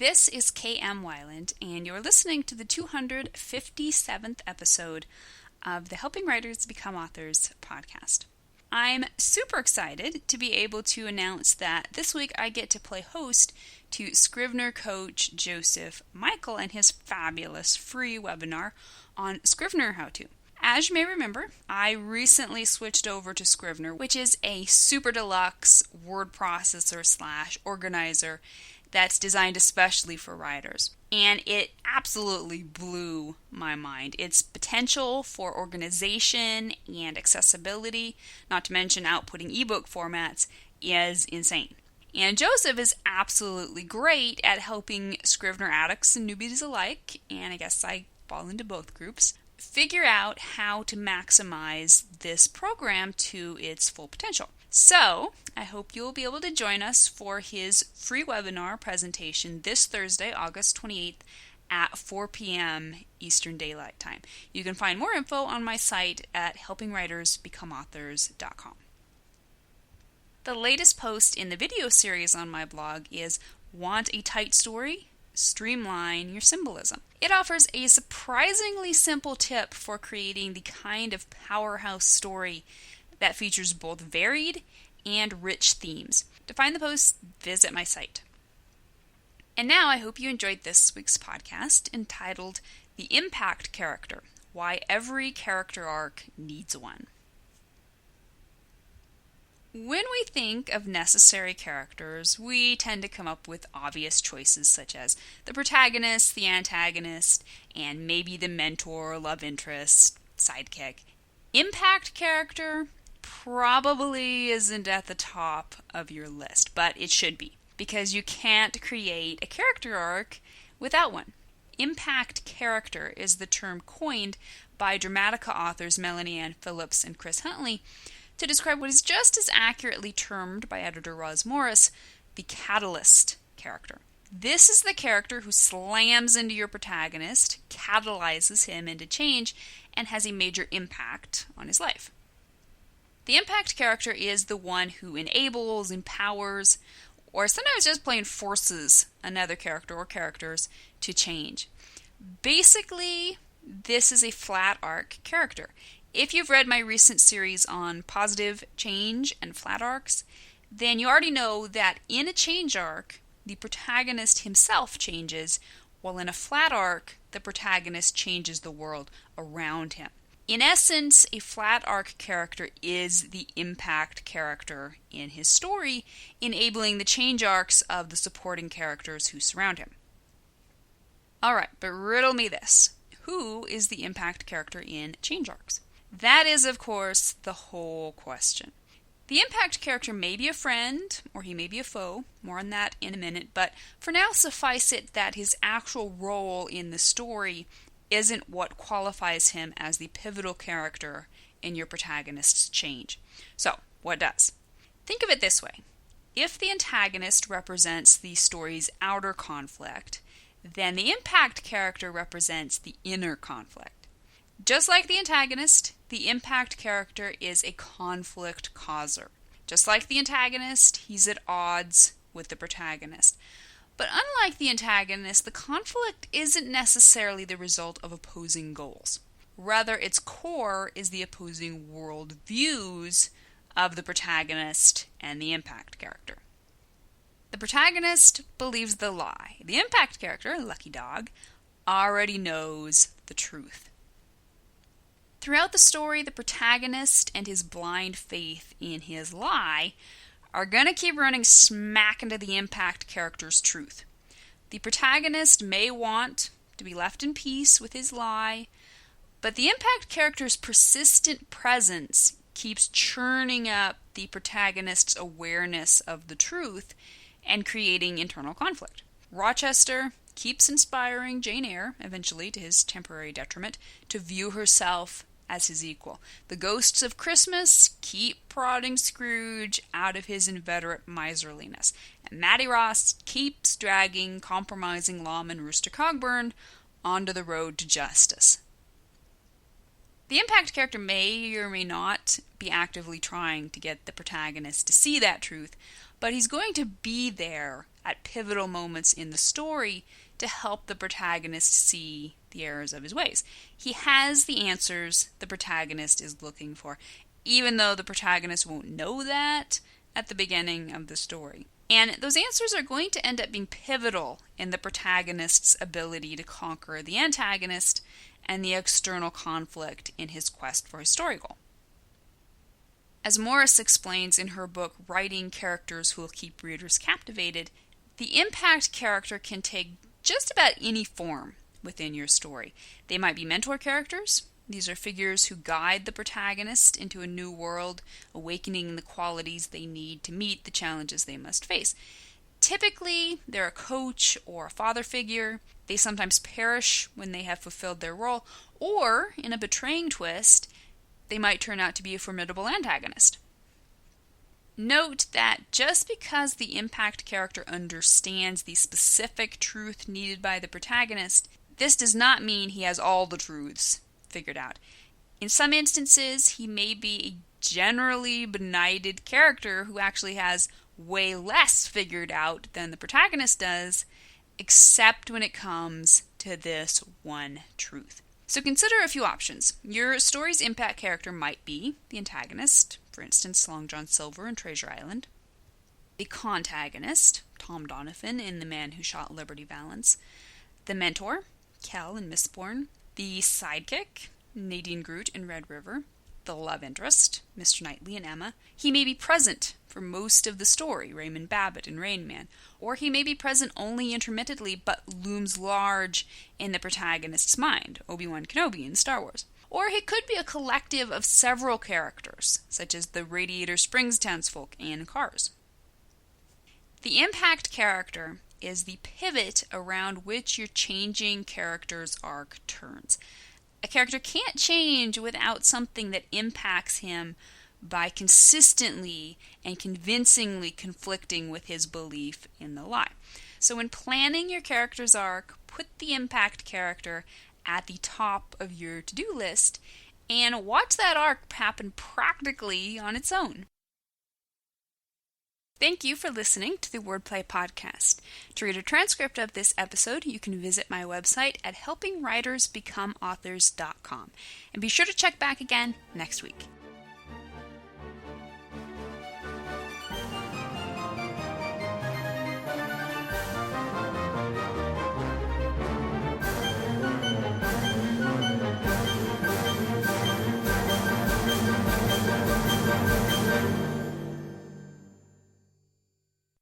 This is K.M. Weiland, and you're listening to the 257th episode of the Helping Writers Become Authors podcast. I'm super excited to be able to announce that this week I get to play host to Scrivener coach Joseph Michael and his fabulous free webinar on Scrivener How-To. As you may remember, I recently switched over to Scrivener, which is a super deluxe word processor / organizer that's designed especially for writers. And it absolutely blew my mind. Its potential for organization and accessibility, not to mention outputting ebook formats, is insane. And Joseph is absolutely great at helping Scrivener addicts and newbies alike, and I guess I fall into both groups, figure out how to maximize this program to its full potential. So, I hope you'll be able to join us for his free webinar presentation this Thursday, August 28th at 4 p.m. Eastern Daylight Time. You can find more info on my site at helpingwritersbecomeauthors.com. The latest post in the video series on my blog is Want a Tight Story? Streamline your symbolism. It offers a surprisingly simple tip for creating the kind of powerhouse story that features both varied and rich themes. To find the post, visit my site. And now I hope you enjoyed this week's podcast entitled The Impact Character: Why Every Character Arc Needs One. When we think of necessary characters, we tend to come up with obvious choices such as the protagonist, the antagonist, and maybe the mentor, love interest, sidekick. Impact character probably isn't at the top of your list, but it should be, because you can't create a character arc without one. Impact character is the term coined by Dramatica authors Melanie Ann Phillips and Chris Huntley to describe what is just as accurately termed by editor Roz Morris the catalyst character. This is the character who slams into your protagonist, catalyzes him into change, and has a major impact on his life. The impact character is the one who enables, empowers, or sometimes just plain forces another character or characters to change. Basically, this is a flat arc character. If you've read my recent series on positive change and flat arcs, then you already know that in a change arc, the protagonist himself changes, while in a flat arc, the protagonist changes the world around him. In essence, a flat arc character is the impact character in his story, enabling the change arcs of the supporting characters who surround him. Alright, but riddle me this. Who is the impact character in change arcs? That is, of course, the whole question. The impact character may be a friend, or he may be a foe. More on that in a minute, but for now suffice it that his actual role in the story isn't what qualifies him as the pivotal character in your protagonist's change. So, what does? Think of it this way. If the antagonist represents the story's outer conflict, then the impact character represents the inner conflict. Just like the antagonist, the impact character is a conflict causer. Just like the antagonist, he's at odds with the protagonist. But unlike the antagonist, the conflict isn't necessarily the result of opposing goals. Rather, its core is the opposing world views of the protagonist and the impact character. The protagonist believes the lie. The impact character, Lucky Dog, already knows the truth. Throughout the story, the protagonist and his blind faith in his lie are going to keep running smack into the impact character's truth. The protagonist may want to be left in peace with his lie, but the impact character's persistent presence keeps churning up the protagonist's awareness of the truth and creating internal conflict. Rochester keeps inspiring Jane Eyre, eventually to his temporary detriment, to view herself as his equal. The ghosts of Christmas keep prodding Scrooge out of his inveterate miserliness. And Mattie Ross keeps dragging compromising lawman Rooster Cogburn onto the road to justice. The impact character may or may not be actively trying to get the protagonist to see that truth, but he's going to be there at pivotal moments in the story to help the protagonist see the errors of his ways. He has the answers the protagonist is looking for, even though the protagonist won't know that at the beginning of the story. And those answers are going to end up being pivotal in the protagonist's ability to conquer the antagonist and the external conflict in his quest for his story goal. As Morris explains in her book, Writing Characters Who Will Keep Readers Captivated, the impact character can take just about any form within your story. They might be mentor characters. These are figures who guide the protagonist into a new world, awakening the qualities they need to meet the challenges they must face. Typically, they're a coach or a father figure. They sometimes perish when they have fulfilled their role, or, in a betraying twist, they might turn out to be a formidable antagonist. Note that just because the impact character understands the specific truth needed by the protagonist, this does not mean he has all the truths figured out. In some instances, he may be a generally benighted character who actually has way less figured out than the protagonist does, except when it comes to this one truth. So consider a few options. Your story's impact character might be the antagonist, for instance, Long John Silver in Treasure Island; the contagonist, Tom Donovan in The Man Who Shot Liberty Valance; the mentor, Kel in Mistborn; the sidekick, Nadine Groot in Red River; the love interest, Mr. Knightley in Emma. He may be present for most of the story, Raymond Babbitt in Rain Man, or he may be present only intermittently but looms large in the protagonist's mind, Obi-Wan Kenobi in Star Wars. Or he could be a collective of several characters, such as the Radiator Springs townsfolk and Cars. The impact character is the pivot around which your changing character's arc turns. A character can't change without something that impacts him by consistently and convincingly conflicting with his belief in the lie. So when planning your character's arc, put the impact character at the top of your to-do list and watch that arc happen practically on its own. Thank you for listening to the Wordplay Podcast. To read a transcript of this episode, you can visit my website at helpingwritersbecomeauthors.com. And be sure to check back again next week.